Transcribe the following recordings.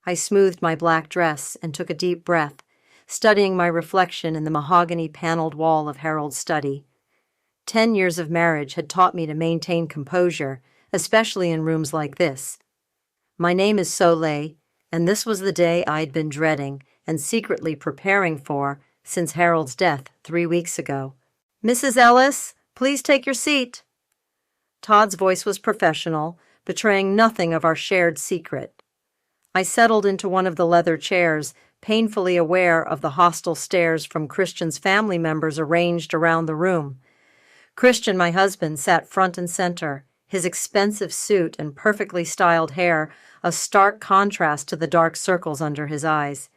I smoothed my black dress and took a deep breath, studying my reflection in the mahogany-paneled wall of Harold's study. 10 years of marriage had taught me to maintain composure, especially in rooms like this. My name is Soleil, and this was the day I'd been dreading and secretly preparing for since Harold's death 3 weeks ago. "Mrs. Ellis, please take your seat." Todd's voice was professional, betraying nothing of our shared secret. I settled into one of the leather chairs, painfully aware of the hostile stares from Christian's family members arranged around the room. Christian, my husband, sat front and center, his expensive suit and perfectly styled hair a stark contrast to the dark circles under his eyes.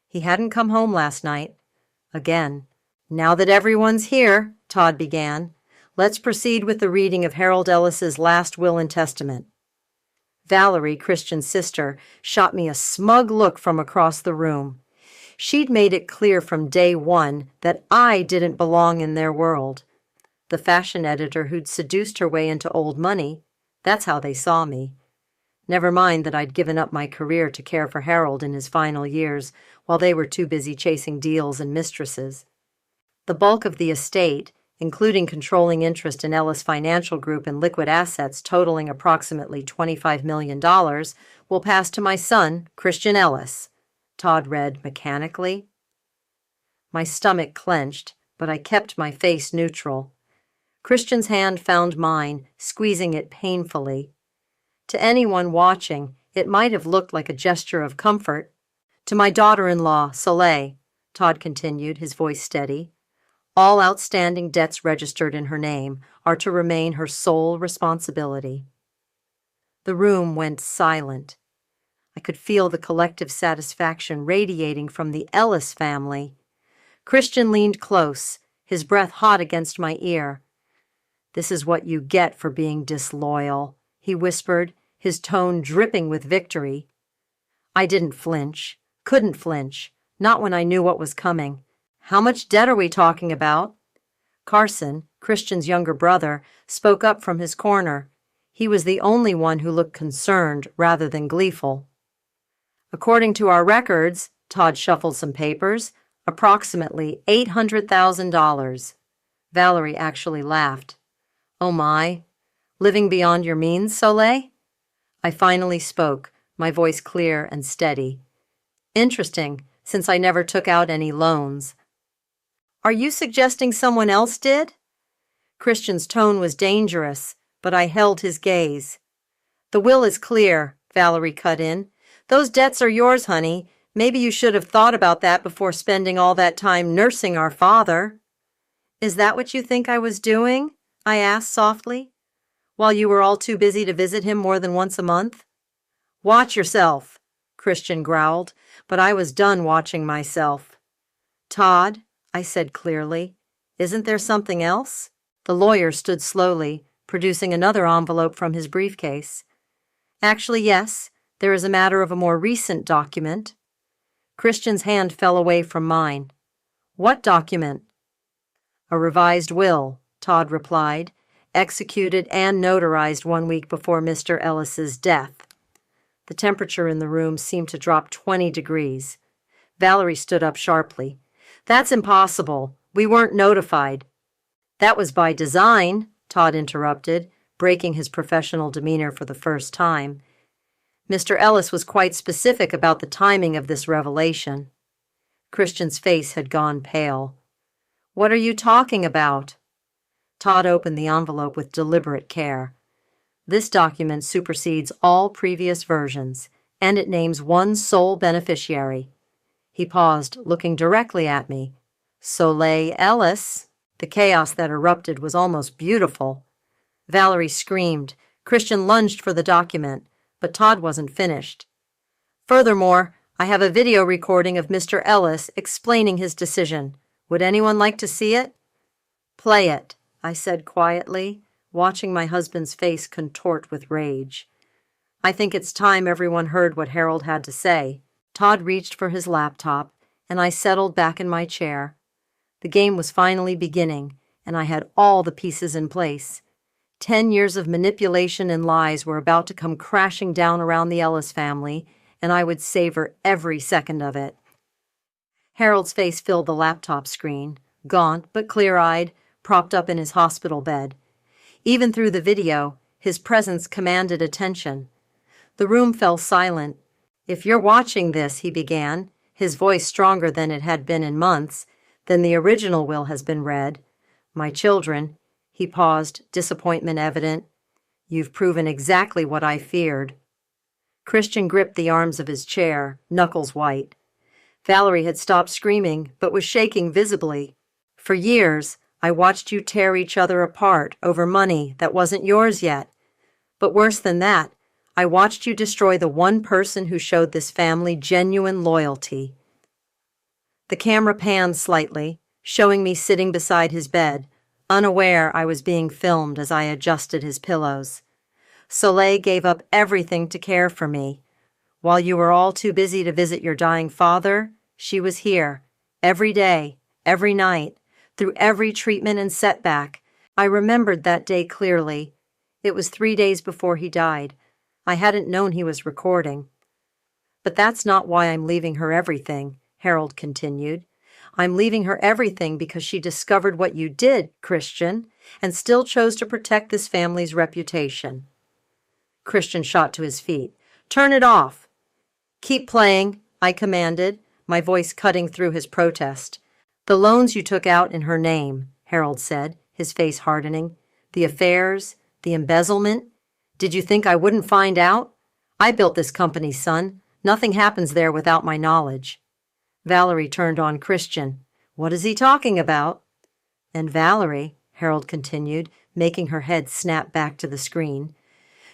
He hadn't come home last night. Again. "Now that everyone's here," Todd began, "let's proceed with the reading of Harold Ellis's last will and testament." Valerie, Christian's sister, shot me a smug look from across the room. She'd made it clear from day one that I didn't belong in their world. The fashion editor who'd seduced her way into old money, that's how they saw me. Never mind that I'd given up my career to care for Harold in his final years, while they were too busy chasing deals and mistresses. The bulk of the estate, including controlling interest in Ellis Financial Group and liquid assets totaling approximately $25 million, will pass to my son, Christian Ellis, Todd read mechanically. My stomach clenched, but I kept my face neutral. Christian's hand found mine, squeezing it painfully. To anyone watching, it might have looked like a gesture of comfort. "To my daughter-in-law, Soleil," Todd continued, his voice steady, "all outstanding debts registered in her name are to remain her sole responsibility." The room went silent. I could feel the collective satisfaction radiating from the Ellis family. Christian leaned close, his breath hot against my ear. "This is what you get for being disloyal," he whispered, his tone dripping with victory. I didn't flinch, couldn't flinch, not when I knew what was coming. "How much debt are we talking about?" Carson, Christian's younger brother, spoke up from his corner. He was the only one who looked concerned rather than gleeful. "According to our records," Todd shuffled some papers, "approximately $800,000. Valerie actually laughed. "Oh my. Living beyond your means, Soleil?" I finally spoke, my voice clear and steady. "Interesting, since I never took out any loans." "Are you suggesting someone else did?" Christian's tone was dangerous, but I held his gaze. "The will is clear," Valerie cut in. "Those debts are yours, honey. Maybe you should have thought about that before spending all that time nursing our father." "Is that what you think I was doing?" I asked softly. "While you were all too busy to visit him more than once a month?" "Watch yourself," Christian growled, but I was done watching myself. "Todd," I said clearly, "isn't there something else?" The lawyer stood slowly, producing another envelope from his briefcase. "Actually, yes, there is a matter of a more recent document." Christian's hand fell away from mine. "What document?" "A revised will," Todd replied, "executed and notarized 1 week before Mr. Ellis's death." The temperature in the room seemed to drop 20 degrees. Valerie stood up sharply. "That's impossible. We weren't notified." "That was by design," Todd interrupted, breaking his professional demeanor for the first time. "Mr. Ellis was quite specific about the timing of this revelation." Christian's face had gone pale. "What are you talking about?" Todd opened the envelope with deliberate care. "This document supersedes all previous versions, and it names one sole beneficiary." He paused, looking directly at me. "Soleil Ellis." The chaos that erupted was almost beautiful. Valerie screamed. Christian lunged for the document, but Todd wasn't finished. "Furthermore, I have a video recording of Mr. Ellis explaining his decision. Would anyone like to see it?" "Play it," I said quietly, watching my husband's face contort with rage. "I think it's time everyone heard what Harold had to say." Todd reached for his laptop, and I settled back in my chair. The game was finally beginning, and I had all the pieces in place. 10 years of manipulation and lies were about to come crashing down around the Ellis family, and I would savor every second of it. Harold's face filled the laptop screen, gaunt but clear-eyed, propped up in his hospital bed. Even through the video, his presence commanded attention. The room fell silent. "If you're watching this," he began, his voice stronger than it had been in months, "then the original will has been read. My children," he paused, disappointment evident, "you've proven exactly what I feared." Christian gripped the arms of his chair, knuckles white. Valerie had stopped screaming, but was shaking visibly. "For years, I watched you tear each other apart over money that wasn't yours yet. But worse than that, I watched you destroy the one person who showed this family genuine loyalty." The camera panned slightly, showing me sitting beside his bed, unaware I was being filmed as I adjusted his pillows. "Soleil gave up everything to care for me. While you were all too busy to visit your dying father, she was here, every day, every night, through every treatment and setback." I remembered that day clearly. It was 3 days before he died. I hadn't known he was recording. "But that's not why I'm leaving her everything," Harold continued. "I'm leaving her everything because she discovered what you did, Christian, and still chose to protect this family's reputation." Christian shot to his feet. "Turn it off!" "Keep playing," I commanded, my voice cutting through his protest. "The loans you took out in her name," Harold said, his face hardening. "The affairs, the embezzlement. Did you think I wouldn't find out? I built this company, son. Nothing happens there without my knowledge." Valerie turned on Christian. "What is he talking about?" "And Valerie," Harold continued, making her head snap back to the screen,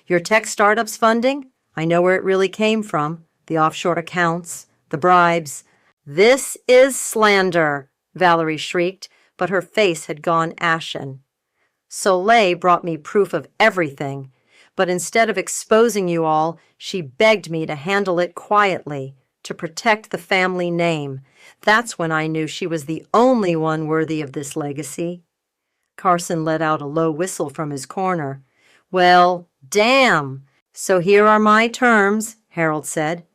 "your tech startup's funding? I know where it really came from. The offshore accounts, the bribes." "This is slander," Valerie shrieked, but her face had gone ashen. "Soleil brought me proof of everything, but instead of exposing you all, she begged me to handle it quietly, to protect the family name. That's when I knew she was the only one worthy of this legacy." Carson let out a low whistle from his corner. "Well, damn! So here are my terms," Harold said.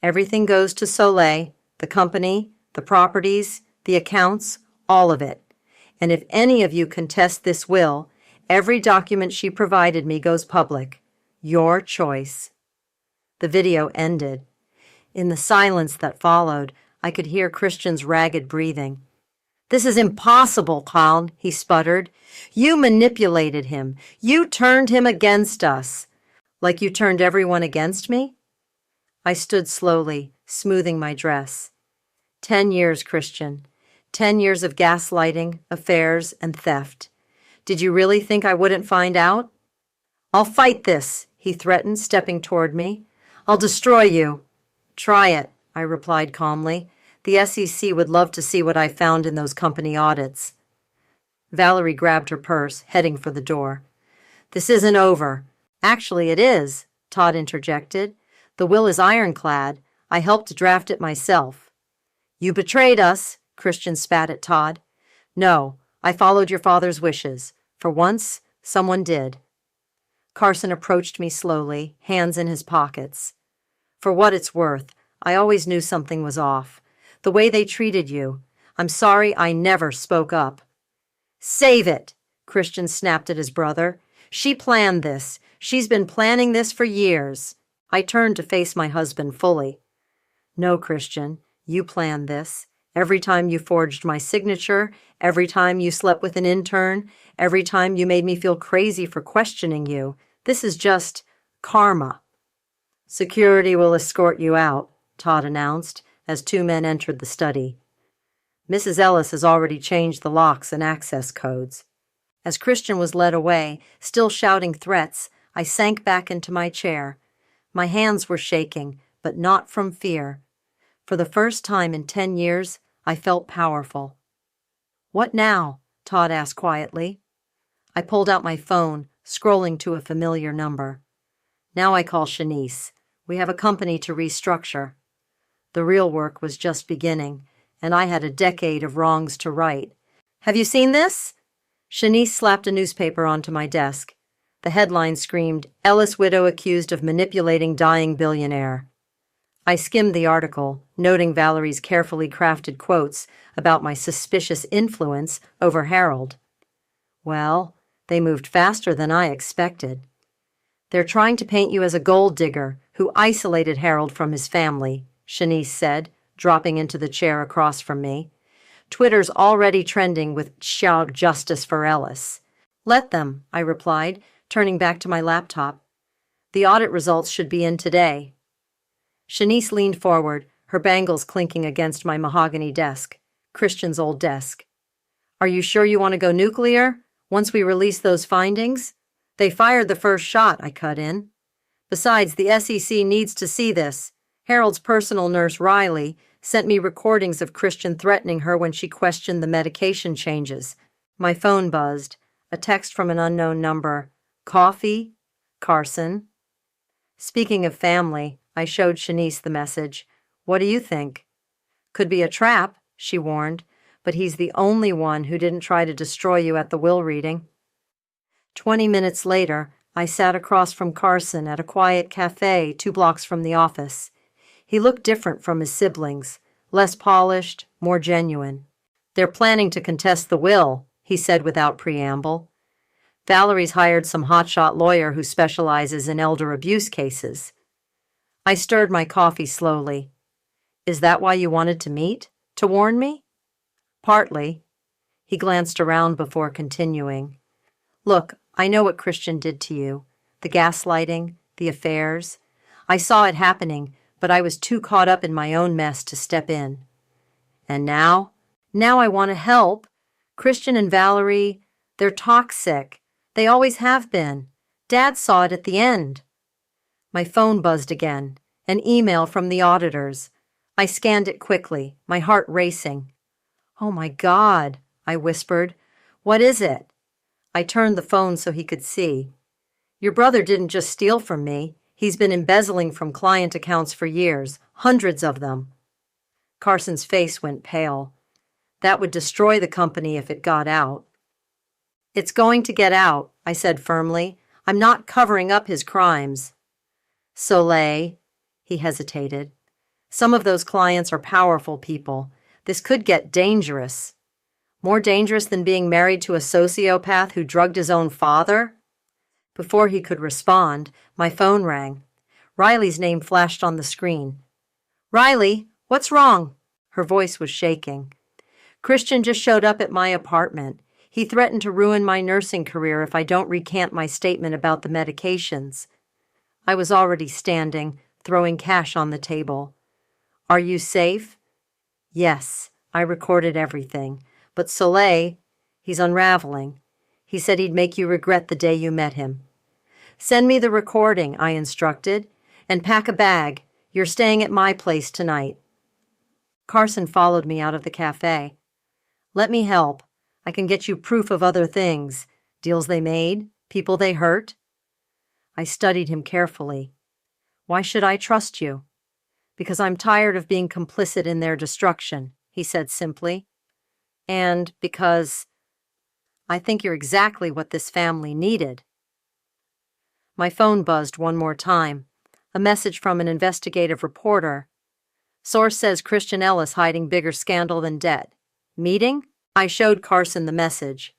"Everything goes to Soleil, the company, the properties, the accounts, all of it. And if any of you contest this will, every document she provided me goes public. Your choice." The video ended. In the silence that followed, I could hear Christian's ragged breathing. "This is impossible, Colin," he sputtered. "You manipulated him. You turned him against us." "Like you turned everyone against me?" I stood slowly, smoothing my dress. 10 years, Christian. 10 years of gaslighting, affairs, and theft. Did you really think I wouldn't find out? "I'll fight this," he threatened, stepping toward me. "I'll destroy you." "Try it," I replied calmly. "The SEC would love to see what I found in those company audits." Valerie grabbed her purse, heading for the door. "This isn't over." "Actually, it is," Todd interjected. "The will is ironclad. I helped draft it myself." "You betrayed us," Christian spat at Todd. "No, I followed your father's wishes. For once, someone did." Carson approached me slowly, hands in his pockets. "For what it's worth, I always knew something was off. The way they treated you. I'm sorry I never spoke up." "Save it!" Christian snapped at his brother. "She planned this. She's been planning this for years." I turned to face my husband fully. "No, Christian, you planned this. Every time you forged my signature, every time you slept with an intern, every time you made me feel crazy for questioning you. This is just karma." "Security will escort you out," Todd announced, as 2 men entered the study. "Mrs. Ellis has already changed the locks and access codes." As Christian was led away, still shouting threats, I sank back into my chair. My hands were shaking, but not from fear. For the first time in 10 years, I felt powerful. "What now?" Todd asked quietly. I pulled out my phone, scrolling to a familiar number. "Now I call Shanice. We have a company to restructure." The real work was just beginning, and I had a decade of wrongs to right. "Have you seen this?" Shanice slapped a newspaper onto my desk. The headline screamed, "Ellis widow accused of manipulating dying billionaire." I skimmed the article, noting Valerie's carefully crafted quotes about my suspicious influence over Harold. Well, they moved faster than I expected. They're trying to paint you as a gold digger who isolated Harold from his family, Shanice said, dropping into the chair across from me. Twitter's already trending with "shout justice for Ellis." Let them, I replied, turning back to my laptop. The audit results should be in today. Shanice leaned forward, her bangles clinking against my mahogany desk, Christian's old desk. Are you sure you want to go nuclear once we release those findings? They fired the first shot, I cut in. Besides, the SEC needs to see this. Harold's personal nurse, Riley, sent me recordings of Christian threatening her when she questioned the medication changes. My phone buzzed. A text from an unknown number. Coffee? Carson? Speaking of family, I showed Shanice the message. What do you think? Could be a trap, she warned, but he's the only one who didn't try to destroy you at the will reading. 20 minutes later, I sat across from Carson at a quiet cafe 2 blocks from the office. He looked different from his siblings, less polished, more genuine. They're planning to contest the will, he said without preamble. Valerie's hired some hotshot lawyer who specializes in elder abuse cases. I stirred my coffee slowly. Is that why you wanted to meet? To warn me? Partly. He glanced around before continuing. Look, I know what Christian did to you. The gaslighting, the affairs. I saw it happening, but I was too caught up in my own mess to step in. And now? Now I want to help. Christian and Valerie, they're toxic. They always have been. Dad saw it at the end. My phone buzzed again. An email from the auditors. I scanned it quickly, my heart racing. Oh my God, I whispered. What is it? I turned the phone so he could see. Your brother didn't just steal from me. He's been embezzling from client accounts for years, hundreds of them. Carson's face went pale. That would destroy the company if it got out. It's going to get out, I said firmly. I'm not covering up his crimes. Soleil, he hesitated. Some of those clients are powerful people. This could get dangerous. More dangerous than being married to a sociopath who drugged his own father? Before he could respond, my phone rang. Riley's name flashed on the screen. Riley, what's wrong? Her voice was shaking. Christian just showed up at my apartment. He threatened to ruin my nursing career if I don't recant my statement about the medications. I was already standing, throwing cash on the table. Are you safe? Yes, I recorded everything. But Soleil, he's unraveling. He said he'd make you regret the day you met him. Send me the recording, I instructed, and pack a bag. You're staying at my place tonight. Carson followed me out of the cafe. Let me help. I can get you proof of other things. Deals they made, people they hurt. I studied him carefully. Why should I trust you? Because I'm tired of being complicit in their destruction, he said simply. And because I think you're exactly what this family needed. My phone buzzed one more time. A message from an investigative reporter. Source says Christian Ellis hiding bigger scandal than debt. Meeting? I showed Carson the message.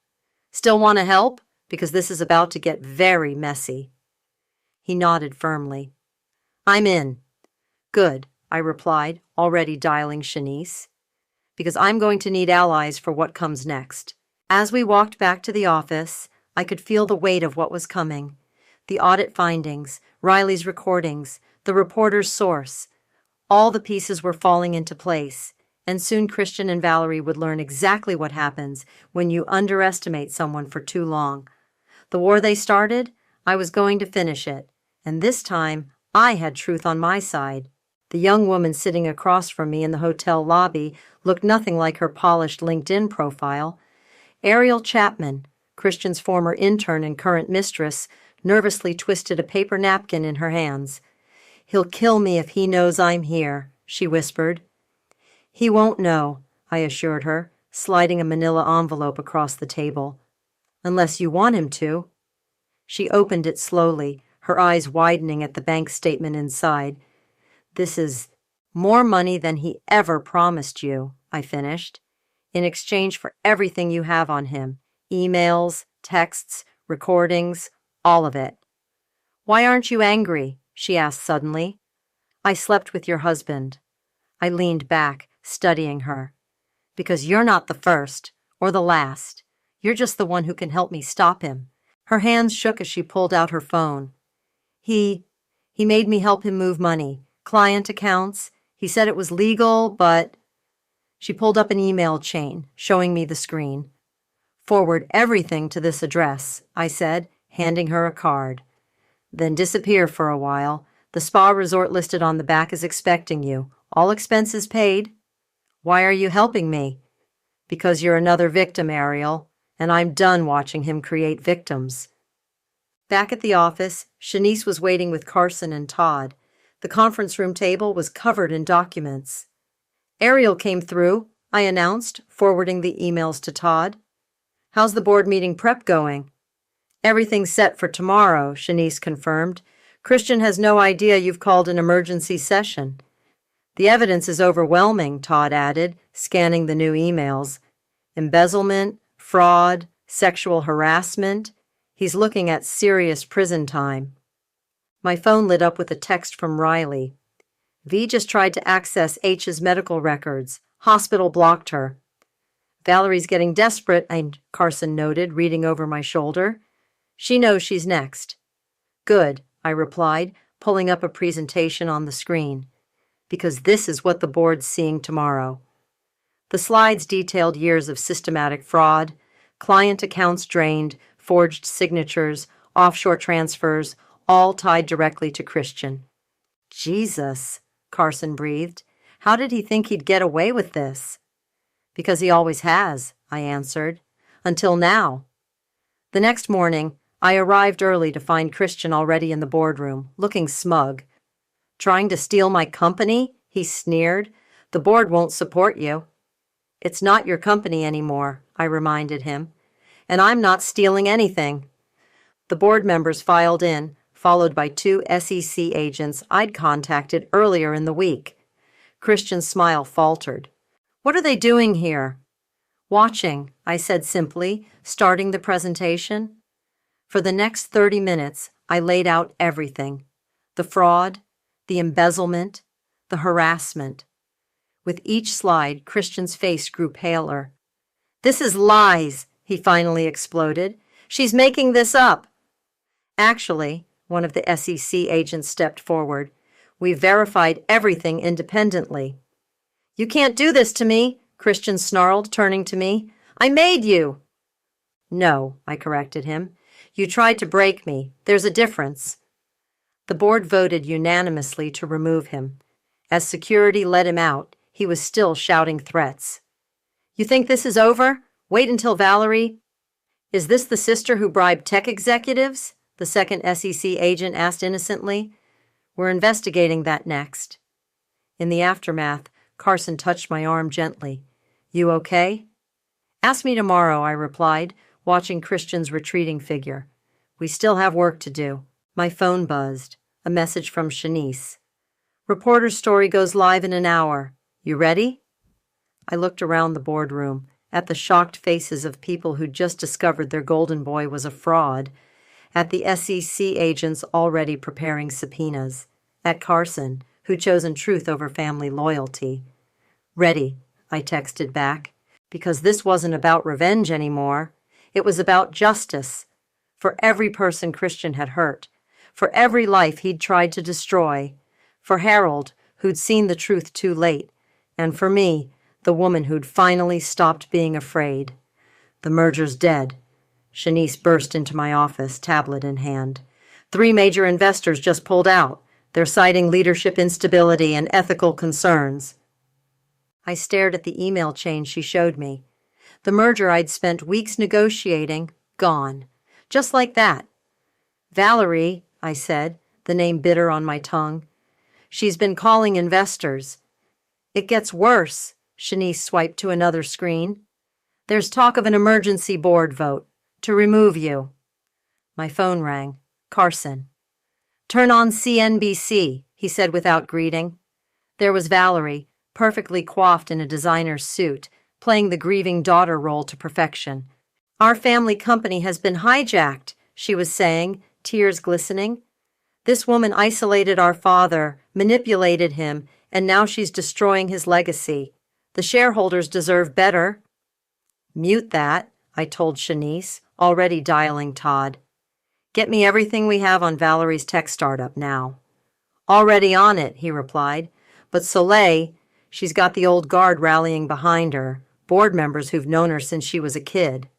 Still want to help? Because this is about to get very messy. He nodded firmly. I'm in. Good, I replied, already dialing Shanice. Because I'm going to need allies for what comes next. As we walked back to the office, I could feel the weight of what was coming. The audit findings, Riley's recordings, the reporter's source. All the pieces were falling into place, and soon Christian and Valerie would learn exactly what happens when you underestimate someone for too long. The war they started, I was going to finish it, and this time I had truth on my side. The young woman sitting across from me in the hotel lobby looked nothing like her polished LinkedIn profile. Ariel Chapman, Christian's former intern and current mistress, nervously twisted a paper napkin in her hands. He'll kill me if he knows I'm here, she whispered. He won't know, I assured her, sliding a manila envelope across the table. Unless you want him to. She opened it slowly, her eyes widening at the bank statement inside. This is More money than he ever promised you, I finished, in exchange for everything you have on him. Emails, texts, recordings, all of it. Why aren't you angry? She asked suddenly. I slept with your husband. I leaned back, studying her. Because you're not the first, or the last. You're just the one who can help me stop him. Her hands shook as she pulled out her phone. He made me help him move money. Client accounts. He said it was legal, but... She pulled up an email chain, showing me the screen. Forward everything to this address, I said, handing her a card. Then disappear for a while. The spa resort listed on the back is expecting you. All expenses paid. Why are you helping me? Because you're another victim, Ariel, and I'm done watching him create victims. Back at the office, Shanice was waiting with Carson and Todd. The conference room table was covered in documents. Ariel came through, I announced, forwarding the emails to Todd. How's the board meeting prep going? Everything's set for tomorrow, Shanice confirmed. Christian has no idea you've called an emergency session. The evidence is overwhelming, Todd added, scanning the new emails. Embezzlement, fraud, sexual harassment. He's looking at serious prison time. My phone lit up with a text from Riley. V just tried to access H's medical records. Hospital blocked her. Valerie's getting desperate, Carson noted, reading over my shoulder. She knows she's next. Good, I replied, pulling up a presentation on the screen. Because this is what the board's seeing tomorrow. The slides detailed years of systematic fraud, client accounts drained, forged signatures, offshore transfers, all tied directly to Christian. Jesus, Carson breathed. How did he think he'd get away with this? Because he always has, I answered. Until now. The next morning, I arrived early to find Christian already in the boardroom, looking smug. Trying to steal my company? He sneered. The board won't support you. It's not your company anymore, I reminded him. And I'm not stealing anything. The board members filed in, followed by 2 SEC agents I'd contacted earlier in the week. Christian's smile faltered. What are they doing here? Watching, I said simply, starting the presentation. For the next 30 minutes, I laid out everything. The fraud, the embezzlement, the harassment. With each slide, Christian's face grew paler. This is lies, he finally exploded. She's making this up. Actually, one of the SEC agents stepped forward. We verified everything independently. You can't do this to me, Christian snarled, turning to me. I made you. No, I corrected him. You tried to break me. There's a difference. The board voted unanimously to remove him. As security let him out, he was still shouting threats. You think this is over? Wait until Valerie... Is this the sister who bribed tech executives? The second SEC agent asked innocently. We're investigating that next. In the aftermath, Carson touched my arm gently. You okay? Ask me tomorrow, I replied, watching Christian's retreating figure. We still have work to do. My phone buzzed. A message from Shanice. Reporter's story goes live in an hour. You ready? I looked around the boardroom, at the shocked faces of people who'd just discovered their golden boy was a fraud, at the SEC agents already preparing subpoenas, at Carson, who'd chosen truth over family loyalty. Ready, I texted back, because this wasn't about revenge anymore. It was about justice, for every person Christian had hurt, for every life he'd tried to destroy, for Harold, who'd seen the truth too late, and for me, the woman who'd finally stopped being afraid. The merger's dead. Shanice burst into my office, tablet in hand. 3 major investors just pulled out. They're citing leadership instability and ethical concerns. I stared at the email chain she showed me. The merger I'd spent weeks negotiating, gone. Just like that. Valerie, I said, the name bitter on my tongue. She's been calling investors. It gets worse. Shanice swiped to another screen. There's talk of an emergency board vote to remove you. My phone rang. Carson. Turn on CNBC, he said without greeting. There was Valerie, perfectly coiffed in a designer's suit, playing the grieving daughter role to perfection. "Our family company has been hijacked," she was saying, tears glistening. "This woman isolated our father, manipulated him, and now she's destroying his legacy. The shareholders deserve better." "Mute that," I told Shanice, already dialing Todd. "Get me everything we have on Valerie's tech startup now." "Already on it," he replied. "But Soleil, she's got the old guard rallying behind her, board members who've known her since she was a kid."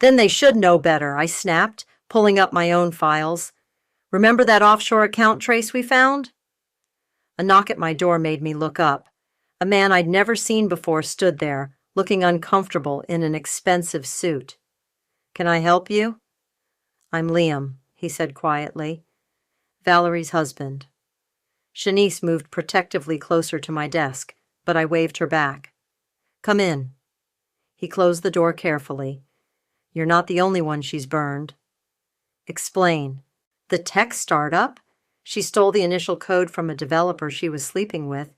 "Then they should know better," I snapped, pulling up my own files. "Remember that offshore account trace we found?" A knock at my door made me look up. A man I'd never seen before stood there, looking uncomfortable in an expensive suit. "Can I help you?" "I'm Liam," he said quietly. "Valerie's husband." Shanice moved protectively closer to my desk, but I waved her back. "Come in." He closed the door carefully. "You're not the only one she's burned." "Explain." "The tech startup? She stole the initial code from a developer she was sleeping with.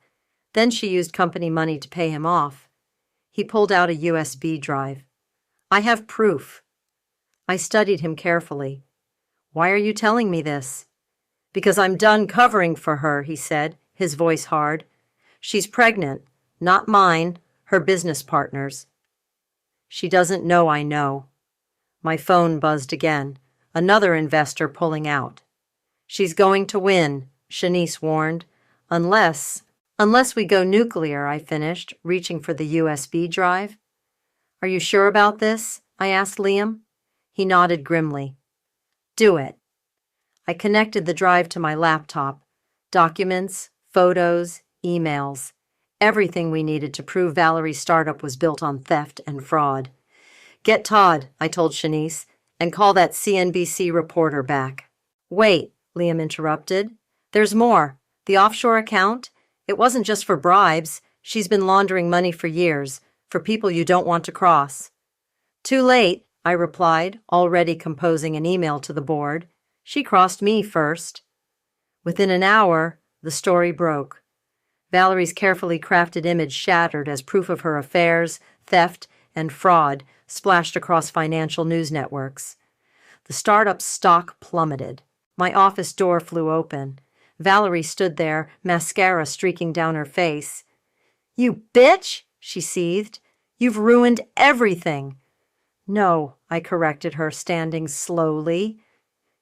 Then she used company money to pay him off." He pulled out a USB drive. "I have proof." I studied him carefully. "Why are you telling me this?" "Because I'm done covering for her," he said, his voice hard. "She's pregnant. Not mine, her business partner's." "She doesn't know I know." My phone buzzed again. Another investor pulling out. "She's going to win," Shanice warned. Unless we go nuclear," I finished, reaching for the USB drive. "Are you sure about this?" I asked Liam. He nodded grimly. "Do it." I connected the drive to my laptop. Documents, photos, emails. Everything we needed to prove Valerie's startup was built on theft and fraud. "Get Todd," I told Shanice, "and call that CNBC reporter back." "Wait," Liam interrupted. "There's more. The offshore account? It wasn't just for bribes. She's been laundering money for years, for people you don't want to cross." "Too late," I replied, already composing an email to the board. "She crossed me first." Within an hour, the story broke. Valerie's carefully crafted image shattered as proof of her affairs, theft, and fraud splashed across financial news networks. The startup's stock plummeted. My office door flew open. Valerie stood there, mascara streaking down her face. "You bitch!" she seethed. "You've ruined everything." "No," I corrected her, standing slowly.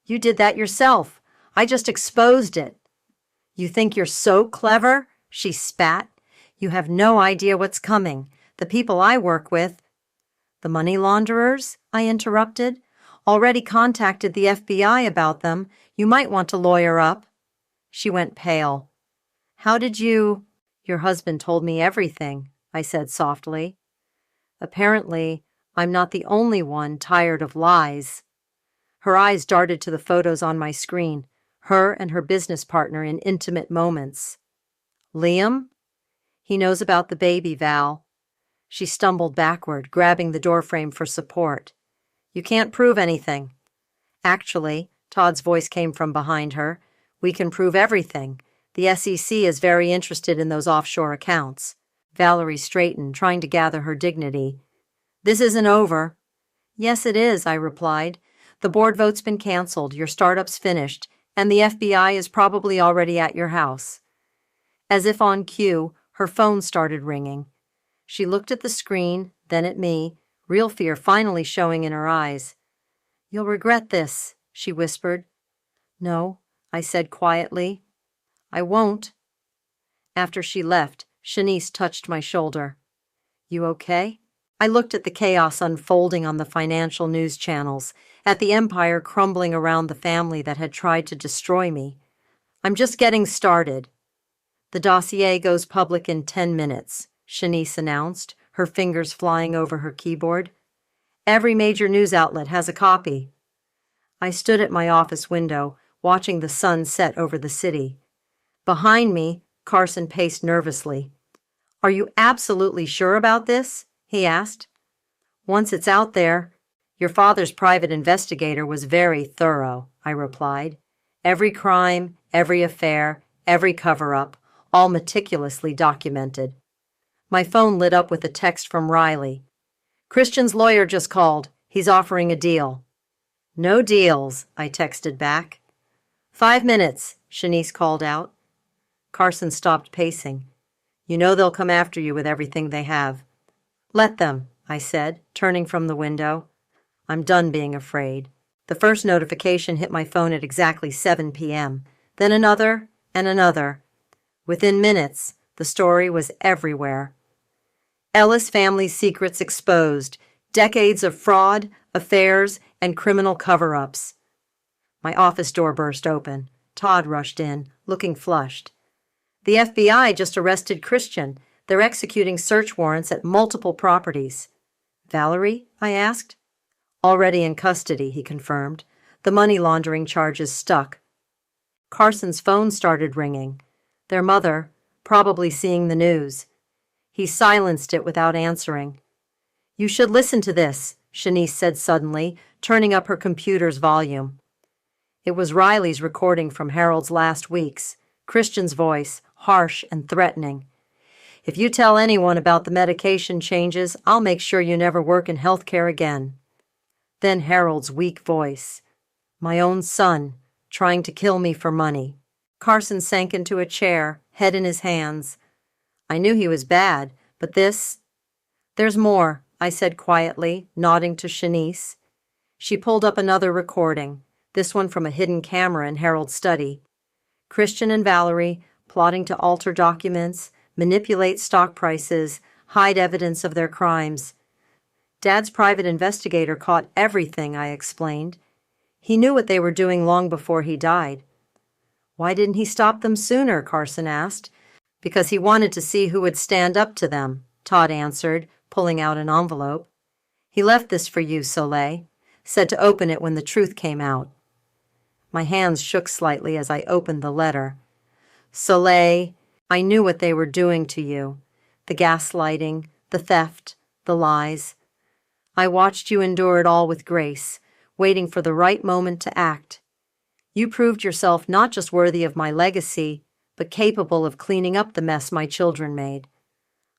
"You did that yourself. I just exposed it." "You think you're so clever?" she spat. "You have no idea what's coming. The people I work with—" "The money launderers?" I interrupted. "Already contacted the FBI about them. You might want to lawyer up." She went pale. "How did you—" "Your husband told me everything," I said softly. "Apparently, I'm not the only one tired of lies." Her eyes darted to the photos on my screen, her and her business partner in intimate moments. "Liam?" "He knows about the baby, Val." She stumbled backward, grabbing the doorframe for support. "You can't prove anything." "Actually," Todd's voice came from behind her, "we can prove everything. The SEC is very interested in those offshore accounts." Valerie straightened, trying to gather her dignity. "This isn't over." "Yes, it is," I replied. "The board vote's been canceled, your startup's finished, and the FBI is probably already at your house." As if on cue, her phone started ringing. She looked at the screen, then at me, real fear finally showing in her eyes. "You'll regret this," she whispered. "No," I said quietly. "I won't." After she left, Shanice touched my shoulder. "You okay?" I looked at the chaos unfolding on the financial news channels, at the empire crumbling around the family that had tried to destroy me. "I'm just getting started." "The dossier goes public in 10 minutes, Shanice announced, her fingers flying over her keyboard. "Every major news outlet has a copy." I stood at my office window, watching the sun set over the city. Behind me, Carson paced nervously. "Are you absolutely sure about this?" he asked. "Once it's out there." "Your father's private investigator was very thorough," I replied. "Every crime, every affair, every cover-up, all meticulously documented. My phone lit up with a text from Riley. "Christian's lawyer just called. He's offering a deal." "No deals," I texted back. "5 minutes," Shanice called out. Carson stopped pacing. "You know they'll come after you with everything they have." "Let them," I said, turning from the window. I'm done being afraid. The first notification hit my phone at exactly 7 p.m., then another and another. Within minutes, the story was everywhere. Ellis family secrets exposed, decades of fraud, affairs, and criminal cover-ups. My office door burst open. Todd rushed in, looking flushed. "The FBI just arrested Christian. They're executing search warrants at multiple properties." "Valerie?" I asked. "Already in custody," he confirmed. "The money laundering charges stuck." Carson's phone started ringing. Their mother, probably seeing the news. He silenced it without answering. "You should listen to this," Shanice said suddenly, turning up her computer's volume. It was Riley's recording from Harold's last weeks, Christian's voice, harsh and threatening. "If you tell anyone about the medication changes, I'll make sure you never work in healthcare again." Then Harold's weak voice. "My own son, trying to kill me for money." Carson sank into a chair, head in his hands. I knew he was bad, but this... "There's more," I said quietly, nodding to Shanice. She pulled up another recording, this one from a hidden camera in Harold's study. Christian and Valerie plotting to alter documents, manipulate stock prices, hide evidence of their crimes. Dad's private investigator caught everything, I explained. He knew what they were doing long before he died. "Why didn't he stop them sooner?" Carson asked. "Because he wanted to see who would stand up to them," Todd answered, pulling out an envelope. "He left this for you, Soleil. Said to open it when the truth came out." My hands shook slightly as I opened the letter. "Soleil, I knew what they were doing to you. The gaslighting, the theft, the lies. I watched you endure it all with grace, waiting for the right moment to act. You proved yourself not just worthy of my legacy, but capable of cleaning up the mess my children made.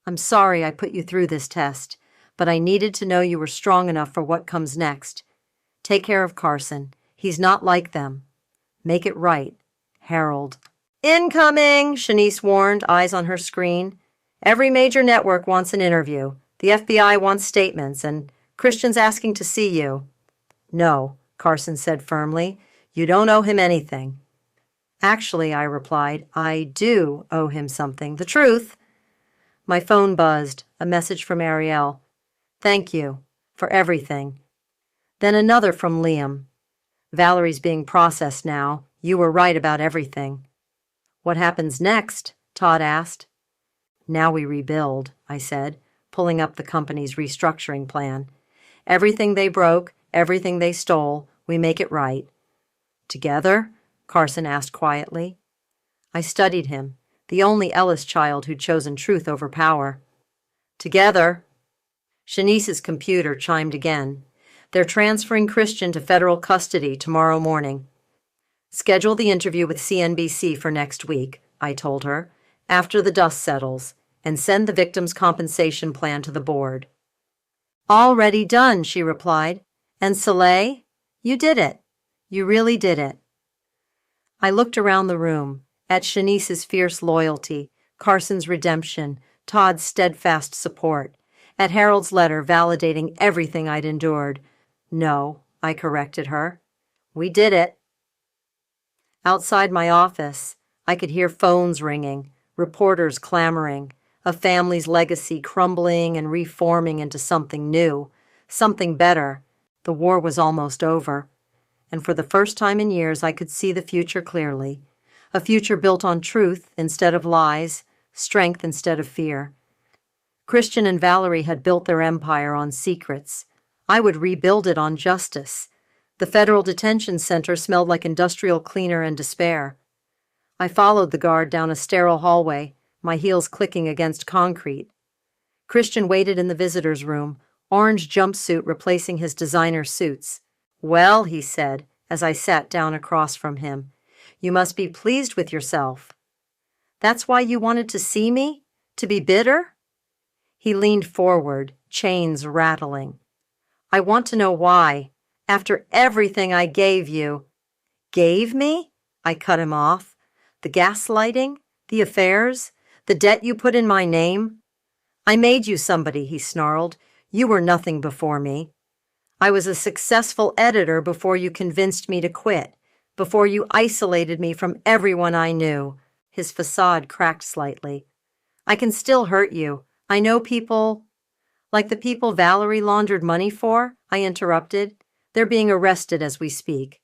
I'm sorry I put you through this test, but I needed to know you were strong enough for what comes next. Take care of Carson. He's not like them. Make it right. Harold." "Incoming," Shanice warned, eyes on her screen. "Every major network wants an interview. The FBI wants statements, and Christian's asking to see you." "No," Carson said firmly. "You don't owe him anything." "Actually," I replied, "I do owe him something. The truth." My phone buzzed, a message from Ariel. "Thank you for everything." Then another from Liam. "Valerie's being processed now. You were right about everything." "What happens next?" Todd asked. "Now we rebuild," I said, pulling up the company's restructuring plan. "Everything they broke, everything they stole, we make it right." "Together?" Carson asked quietly. I studied him, the only Ellis child who'd chosen truth over power. "Together." Shanice's computer chimed again. "They're transferring Christian to federal custody tomorrow morning." "Schedule the interview with CNBC for next week," I told her, "after the dust settles, and send the victim's compensation plan to the board." "Already done," she replied. "And Soleil, you did it. You really did it." I looked around the room, at Shanice's fierce loyalty, Carson's redemption, Todd's steadfast support, at Harold's letter validating everything I'd endured. "No," I corrected her. "We did it." Outside my office, I could hear phones ringing, reporters clamoring, a family's legacy crumbling and reforming into something new, something better. The war was almost over, and for the first time in years I could see the future clearly, a future built on truth instead of lies, strength instead of fear. Christian and Valerie had built their empire on secrets. I would rebuild it on justice. The federal detention center smelled like industrial cleaner and despair. I followed the guard down a sterile hallway, my heels clicking against concrete. Christian waited in the visitor's room, orange jumpsuit replacing his designer suits. "Well," he said, as I sat down across from him, "you must be pleased with yourself." That's why you wanted to see me? To be bitter? He leaned forward, chains rattling. I want to know why. After everything I gave you. Gave me? I cut him off. The gaslighting? The affairs? The debt you put in my name? I made you somebody, he snarled. You were nothing before me. I was a successful editor before you convinced me to quit, before you isolated me from everyone I knew. His facade cracked slightly. I can still hurt you. I know people... Like the people Valerie laundered money for, I interrupted. They're being arrested as we speak.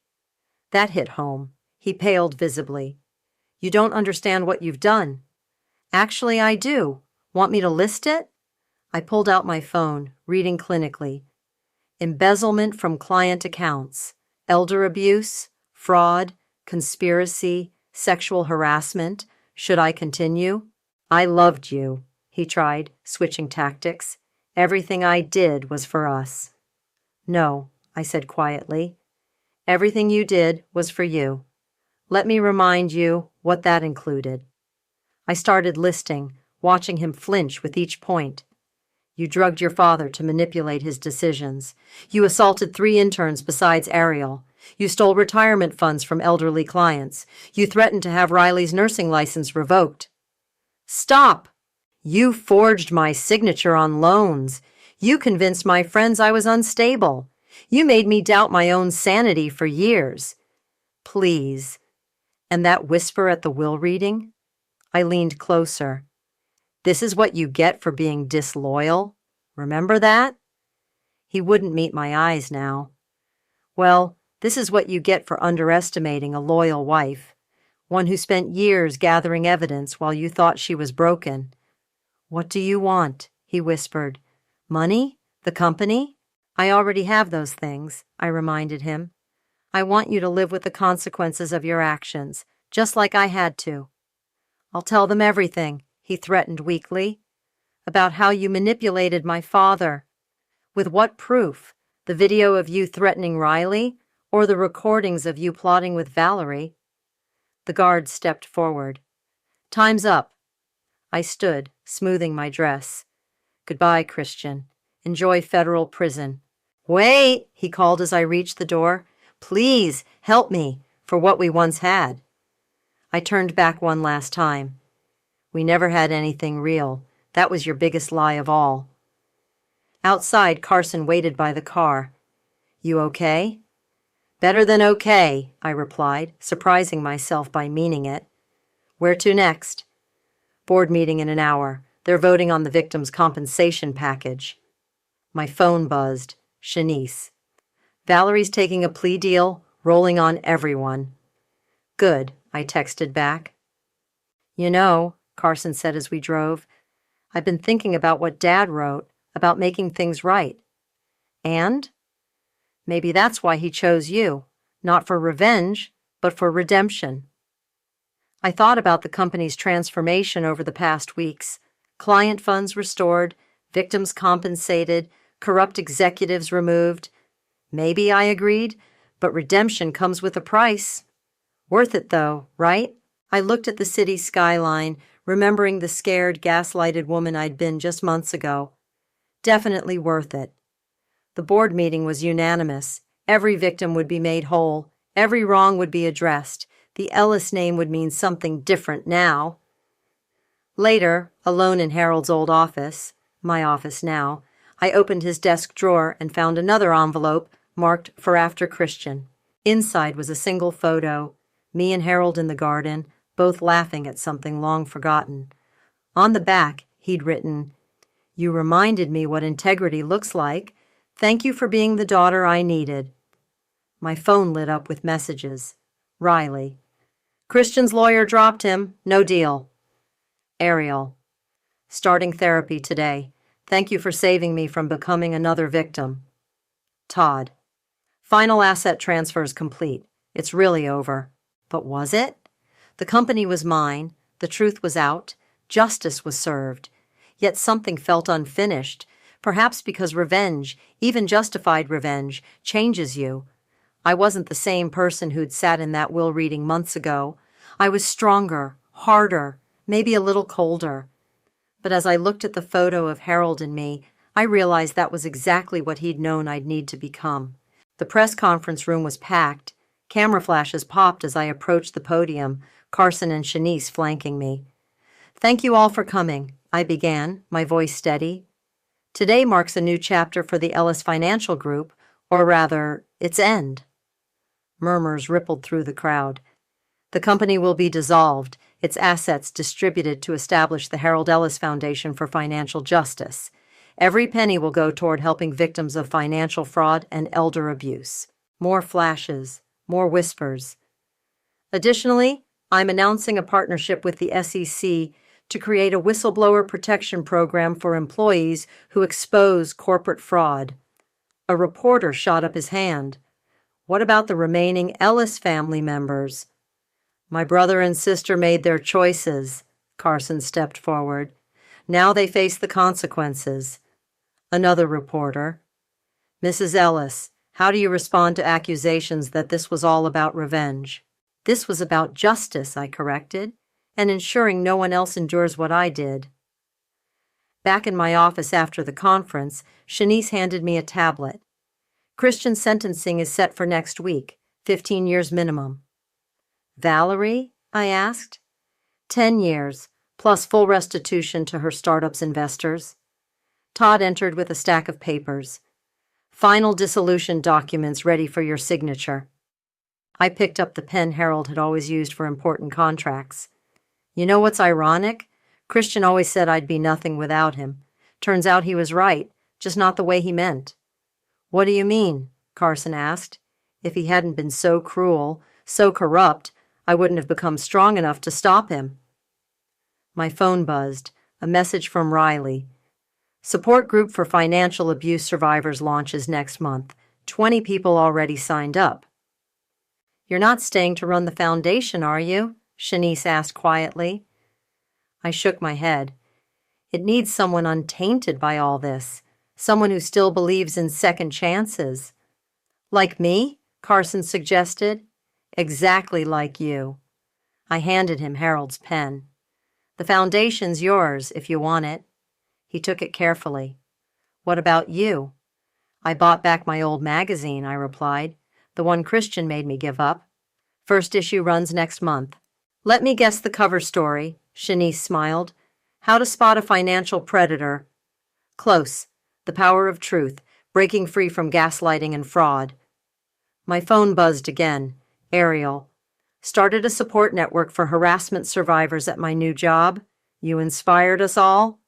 That hit home. He paled visibly. You don't understand what you've done. Actually, I do. Want me to list it? I pulled out my phone, reading clinically. Embezzlement from client accounts, elder abuse, fraud, conspiracy, sexual harassment. Should I continue? I loved you, he tried, switching tactics. Everything I did was for us. No, I said quietly. Everything you did was for you. Let me remind you what that included. I started listing, watching him flinch with each point. You drugged your father to manipulate his decisions. You assaulted 3 interns besides Ariel. You stole retirement funds from elderly clients. You threatened to have Riley's nursing license revoked. Stop! You forged my signature on loans. You convinced my friends I was unstable. You made me doubt my own sanity for years. Please. And that whisper at the will reading? I leaned closer. This is what you get for being disloyal. Remember that? He wouldn't meet my eyes now. Well, this is what you get for underestimating a loyal wife, one who spent years gathering evidence while you thought she was broken. What do you want? He whispered. Money? The company? I already have those things, I reminded him. I want you to live with the consequences of your actions, just like I had to. I'll tell them everything, he threatened weakly. About how you manipulated my father. With what proof? The video of you threatening Riley, or the recordings of you plotting with Valerie? The guard stepped forward. Time's up. I stood, smoothing my dress. Goodbye, Christian. Enjoy federal prison. Wait, he called as I reached the door. Please, help me, for what we once had. I turned back one last time. We never had anything real. That was your biggest lie of all. Outside, Carson waited by the car. You okay? Better than okay, I replied, surprising myself by meaning it. Where to next? Board meeting in an hour. They're voting on the victim's compensation package. My phone buzzed. Shanice. Valerie's taking a plea deal, rolling on everyone. Good, I texted back. You know, Carson said as we drove, I've been thinking about what Dad wrote, about making things right. And? Maybe that's why he chose you, not for revenge, but for redemption. I thought about the company's transformation over the past weeks. Client funds restored, victims compensated, corrupt executives removed. Maybe, I agreed, but redemption comes with a price. Worth it, though, right? I looked at the city skyline, remembering the scared, gaslighted woman I'd been just months ago. Definitely worth it. The board meeting was unanimous. Every victim would be made whole. Every wrong would be addressed. The Ellis name would mean something different now. Later, alone in Harold's old office, my office now, I opened his desk drawer and found another envelope marked for after Christian. Inside was a single photo, me and Harold in the garden, both laughing at something long forgotten. On the back, he'd written, You reminded me what integrity looks like. Thank you for being the daughter I needed. My phone lit up with messages. Riley. Christian's lawyer dropped him. No deal. Ariel. Starting therapy today. Thank you for saving me from becoming another victim. Todd. Final asset transfers complete. It's really over. But was it? The company was mine. The truth was out. Justice was served. Yet something felt unfinished, perhaps because revenge, even justified revenge, changes you. I wasn't the same person who'd sat in that will reading months ago. I was stronger, harder, maybe a little colder. But as I looked at the photo of Harold and me, I realized that was exactly what he'd known I'd need to become. The press conference room was packed. Camera flashes popped as I approached the podium, Carson and Shanice flanking me. "Thank you all for coming," I began, my voice steady. "Today marks a new chapter for the Ellis Financial Group, or rather, its end." Murmurs rippled through the crowd. "The company will be dissolved, its assets distributed to establish the Harold Ellis Foundation for Financial Justice. Every penny will go toward helping victims of financial fraud and elder abuse." More flashes, more whispers. "Additionally, I'm announcing a partnership with the SEC to create a whistleblower protection program for employees who expose corporate fraud." A reporter shot up his hand. "What about the remaining Ellis family members?" "My brother and sister made their choices," Carson stepped forward. "Now they face the consequences." Another reporter. "Mrs. Ellis, how do you respond to accusations that this was all about revenge?" "This was about justice," I corrected, "and ensuring no one else endures what I did." Back in my office after the conference, Shanice handed me a tablet. "Christian sentencing is set for next week, 15 years minimum." "Valerie?" I asked. 10 years, plus full restitution to her startup's investors." Todd entered with a stack of papers. "Final dissolution documents ready for your signature." I picked up the pen Harold had always used for important contracts. "You know what's ironic? Christian always said I'd be nothing without him. Turns out he was right, just not the way he meant." "What do you mean?" Carson asked. "If he hadn't been so cruel, so corrupt, I wouldn't have become strong enough to stop him." My phone buzzed, a message from Riley. "Support group for financial abuse survivors launches next month. 20 people already signed up." "You're not staying to run the foundation, are you?" Shanice asked quietly. I shook my head. "It needs someone untainted by all this, someone who still believes in second chances." "Like me?" Carson suggested. "Exactly like you." I handed him Harold's pen. "The foundation's yours if you want it." He took it carefully. "What about you?" "I bought back my old magazine," I replied. "The one Christian made me give up. First issue runs next month." "Let me guess the cover story," Shanice smiled. "How to spot a financial predator." "Close. The power of truth, breaking free from gaslighting and fraud." My phone buzzed again. Ariel. "Started a support network for harassment survivors at my new job. You inspired us all."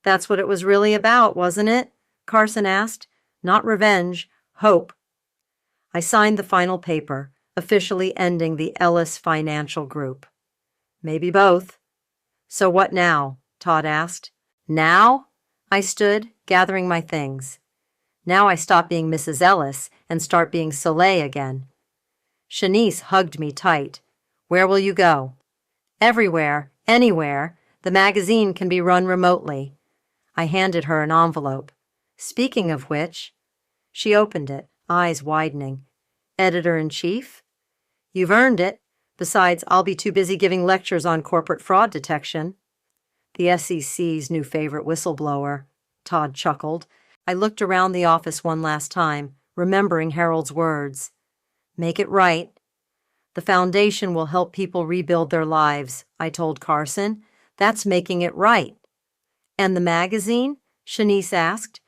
"That's what it was really about, wasn't it?" Carson asked. "Not revenge, hope." I signed the final paper, officially ending the Ellis Financial Group. "Maybe both." "So what now?" Todd asked. "Now?" I stood, gathering my things. "Now I stop being Mrs. Ellis and start being Soleil again." Shanice hugged me tight. "Where will you go?" "Everywhere, anywhere. The magazine can be run remotely." I handed her an envelope. "Speaking of which," she opened it, eyes widening. "Editor-in-chief?" "You've earned it. Besides, I'll be too busy giving lectures on corporate fraud detection." "The SEC's new favorite whistleblower," Todd chuckled. I looked around the office one last time, remembering Harold's words. "Make it right." "The foundation will help people rebuild their lives," I told Carson. "That's making it right." "And the magazine?" Shanice asked.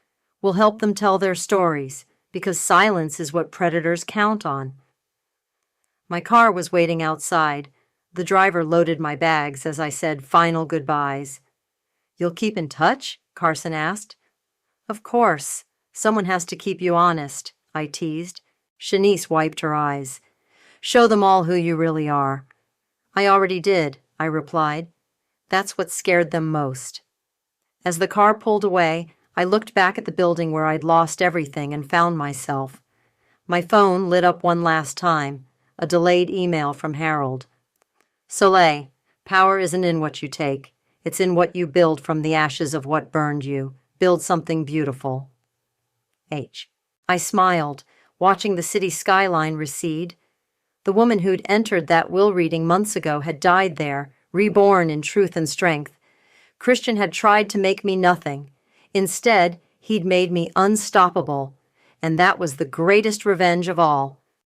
"Will help them tell their stories, because silence is what predators count on." My car was waiting outside. The driver loaded my bags as I said final goodbyes. "You'll keep in touch?" Carson asked. "Of course. Someone has to keep you honest," I teased. Shanice wiped her eyes. "Show them all who you really are." "I already did," I replied. "That's what scared them most." As the car pulled away, I looked back at the building where I'd lost everything and found myself. My phone lit up one last time, a delayed email from Harold. "Soleil, power isn't in what you take. It's in what you build from the ashes of what burned you. Build something beautiful. H." I smiled, watching the city skyline recede. The woman who'd entered that will reading months ago had died there, reborn in truth and strength. Christian had tried to make me nothing. Instead, he'd made me unstoppable, and that was the greatest revenge of all.